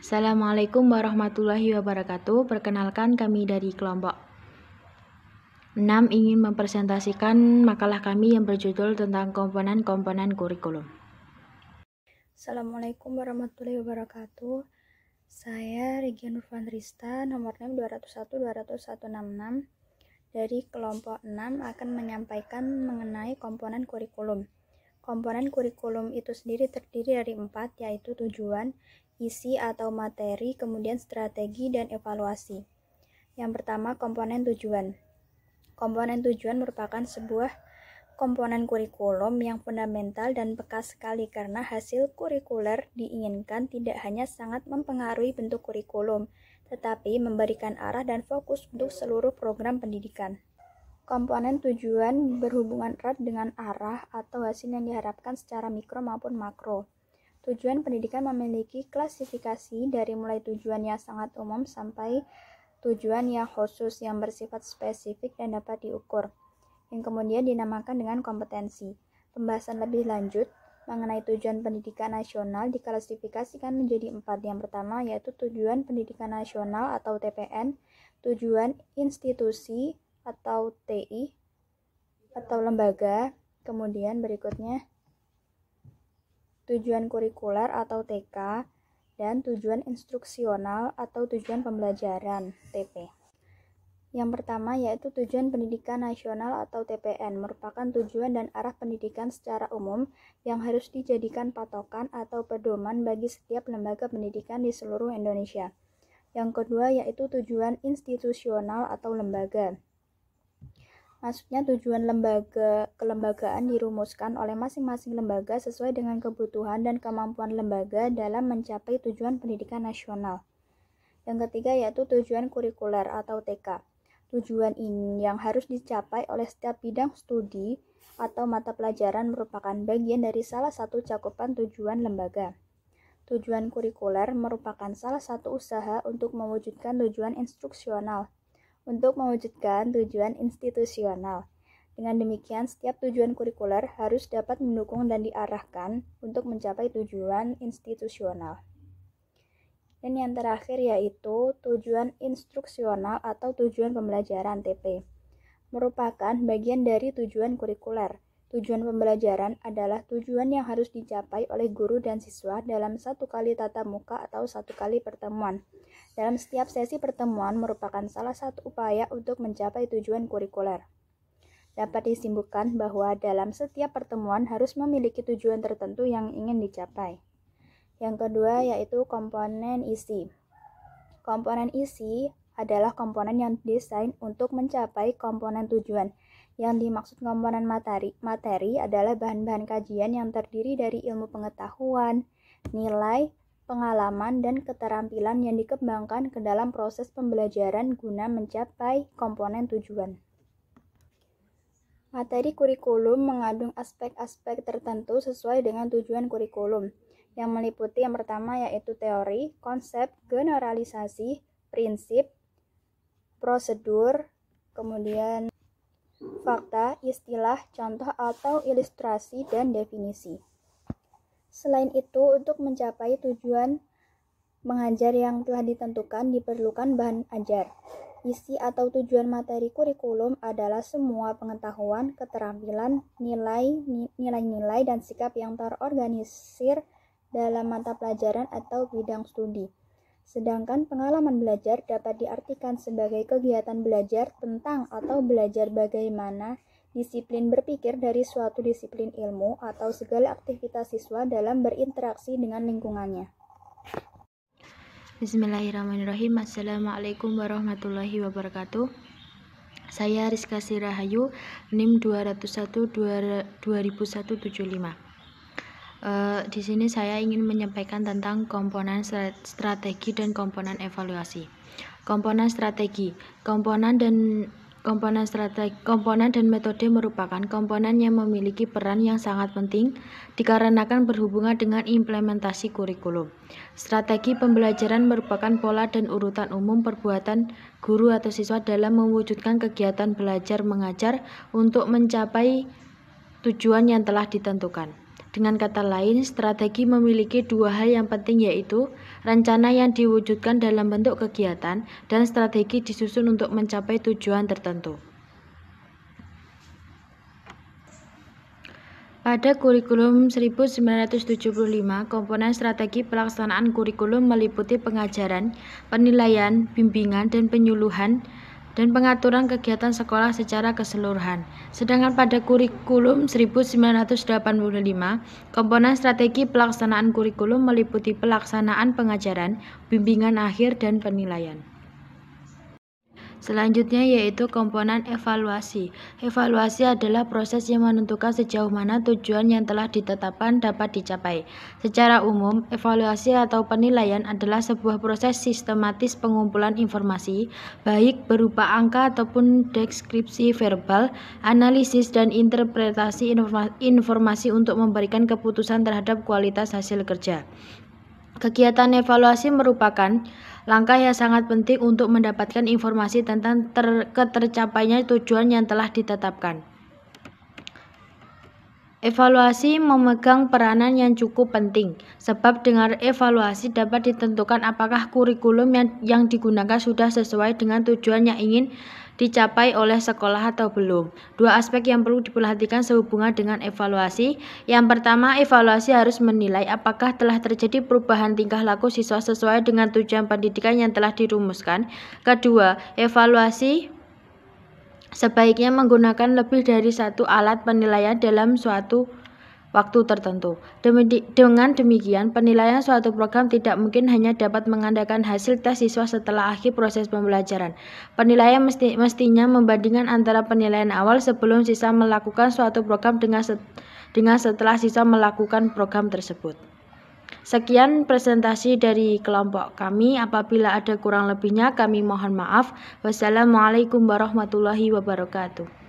Assalamualaikum warahmatullahi wabarakatuh. Perkenalkan, kami dari kelompok 6 ingin mempresentasikan makalah kami yang berjudul tentang komponen-komponen kurikulum. Assalamualaikum warahmatullahi wabarakatuh. Saya Regia Nurfandrista, nomor NIM 201-20166 dari kelompok 6 akan menyampaikan mengenai komponen kurikulum. Komponen kurikulum itu sendiri terdiri dari 4, yaitu tujuan, isi atau materi, kemudian strategi, dan evaluasi. Yang pertama, komponen tujuan. Komponen tujuan merupakan sebuah komponen kurikulum yang fundamental dan peka sekali karena hasil kurikuler diinginkan tidak hanya sangat mempengaruhi bentuk kurikulum, tetapi memberikan arah dan fokus untuk seluruh program pendidikan. Komponen tujuan berhubungan erat dengan arah atau hasil yang diharapkan secara mikro maupun makro. Tujuan pendidikan memiliki klasifikasi dari mulai tujuan yang sangat umum sampai tujuan yang khusus yang bersifat spesifik dan dapat diukur, yang kemudian dinamakan dengan kompetensi. Pembahasan lebih lanjut mengenai tujuan pendidikan nasional diklasifikasikan menjadi 4. Yang pertama yaitu tujuan pendidikan nasional atau TPN, tujuan institusi atau TI atau lembaga, kemudian berikutnya tujuan kurikuler atau TK, dan tujuan instruksional atau tujuan pembelajaran TP. Yang pertama yaitu tujuan pendidikan nasional atau TPN, merupakan tujuan dan arah pendidikan secara umum yang harus dijadikan patokan atau pedoman bagi setiap lembaga pendidikan di seluruh Indonesia. Yang kedua yaitu tujuan institusional atau lembaga. Maksudnya tujuan kelembagaan dirumuskan oleh masing-masing lembaga sesuai dengan kebutuhan dan kemampuan lembaga dalam mencapai tujuan pendidikan nasional. Yang ketiga yaitu tujuan kurikuler atau TK. Tujuan ini yang harus dicapai oleh setiap bidang studi atau mata pelajaran merupakan bagian dari salah satu cakupan tujuan lembaga. Tujuan kurikuler merupakan salah satu usaha untuk mewujudkan tujuan instruksional, untuk mewujudkan tujuan institusional. Dengan demikian, setiap tujuan kurikuler harus dapat mendukung dan diarahkan untuk mencapai tujuan institusional. Dan yang terakhir yaitu tujuan instruksional atau tujuan pembelajaran TP, merupakan bagian dari tujuan kurikuler. Tujuan pembelajaran adalah tujuan yang harus dicapai oleh guru dan siswa dalam satu kali tatap muka atau satu kali pertemuan. Dalam setiap sesi pertemuan merupakan salah satu upaya untuk mencapai tujuan kurikuler. Dapat disimpulkan bahwa dalam setiap pertemuan harus memiliki tujuan tertentu yang ingin dicapai. Yang kedua yaitu komponen isi. Komponen isi adalah komponen yang didesain untuk mencapai komponen tujuan. Yang dimaksud komponen materi adalah bahan-bahan kajian yang terdiri dari ilmu pengetahuan, nilai, pengalaman, dan keterampilan yang dikembangkan ke dalam proses pembelajaran guna mencapai komponen tujuan. Materi kurikulum mengandung aspek-aspek tertentu sesuai dengan tujuan kurikulum, yang meliputi yang pertama yaitu teori, konsep, generalisasi, prinsip, prosedur, kemudian fakta, istilah, contoh atau ilustrasi, dan definisi. Selain itu, untuk mencapai tujuan mengajar yang telah ditentukan diperlukan bahan ajar. Isi atau tujuan materi kurikulum adalah semua pengetahuan, keterampilan, nilai-nilai, dan sikap yang terorganisir dalam mata pelajaran atau bidang studi. Sedangkan pengalaman belajar dapat diartikan sebagai kegiatan belajar tentang atau belajar bagaimana disiplin berpikir dari suatu disiplin ilmu atau segala aktivitas siswa dalam berinteraksi dengan lingkungannya. Bismillahirrahmanirrahim. Assalamualaikum warahmatullahi wabarakatuh. Saya Rizka Sirahayu, NIM 201-200175. Di sini saya ingin menyampaikan tentang komponen strategi dan komponen evaluasi. Komponen strategi, komponen dan metode merupakan komponen yang memiliki peran yang sangat penting dikarenakan berhubungan dengan implementasi kurikulum. Strategi pembelajaran merupakan pola dan urutan umum perbuatan guru atau siswa dalam mewujudkan kegiatan belajar mengajar untuk mencapai tujuan yang telah ditentukan. Dengan kata lain, strategi memiliki dua hal yang penting, yaitu rencana yang diwujudkan dalam bentuk kegiatan dan strategi disusun untuk mencapai tujuan tertentu. Pada kurikulum 1975, komponen strategi pelaksanaan kurikulum meliputi pengajaran, penilaian, bimbingan, dan penyuluhan, dan pengaturan kegiatan sekolah secara keseluruhan. Sedangkan pada kurikulum 1985, komponen strategi pelaksanaan kurikulum meliputi pelaksanaan pengajaran, bimbingan akhir, dan penilaian. Selanjutnya yaitu komponen evaluasi. Evaluasi adalah proses yang menentukan sejauh mana tujuan yang telah ditetapkan dapat dicapai. Secara umum, evaluasi atau penilaian adalah sebuah proses sistematis pengumpulan informasi, baik berupa angka ataupun deskripsi verbal, analisis dan interpretasi informasi untuk memberikan keputusan terhadap kualitas hasil kerja. Kegiatan evaluasi merupakan langkah yang sangat penting untuk mendapatkan informasi tentang ketercapainya tujuan yang telah ditetapkan. Evaluasi memegang peranan yang cukup penting, sebab dengan evaluasi dapat ditentukan apakah kurikulum yang digunakan sudah sesuai dengan tujuan yang ingin dicapai oleh sekolah atau belum. Dua aspek yang perlu diperhatikan sehubungan dengan evaluasi. Yang pertama, evaluasi harus menilai apakah telah terjadi perubahan tingkah laku siswa sesuai dengan tujuan pendidikan yang telah dirumuskan. Kedua, evaluasi sebaiknya menggunakan lebih dari satu alat penilaian dalam suatu waktu tertentu. Dengan demikian, penilaian suatu program tidak mungkin hanya dapat mengandalkan hasil tes siswa setelah akhir proses pembelajaran. Penilaian mestinya membandingkan antara penilaian awal sebelum siswa melakukan suatu program dengan setelah siswa melakukan program tersebut. Sekian presentasi dari kelompok kami. Apabila ada kurang lebihnya, kami mohon maaf. Wassalamualaikum warahmatullahi wabarakatuh.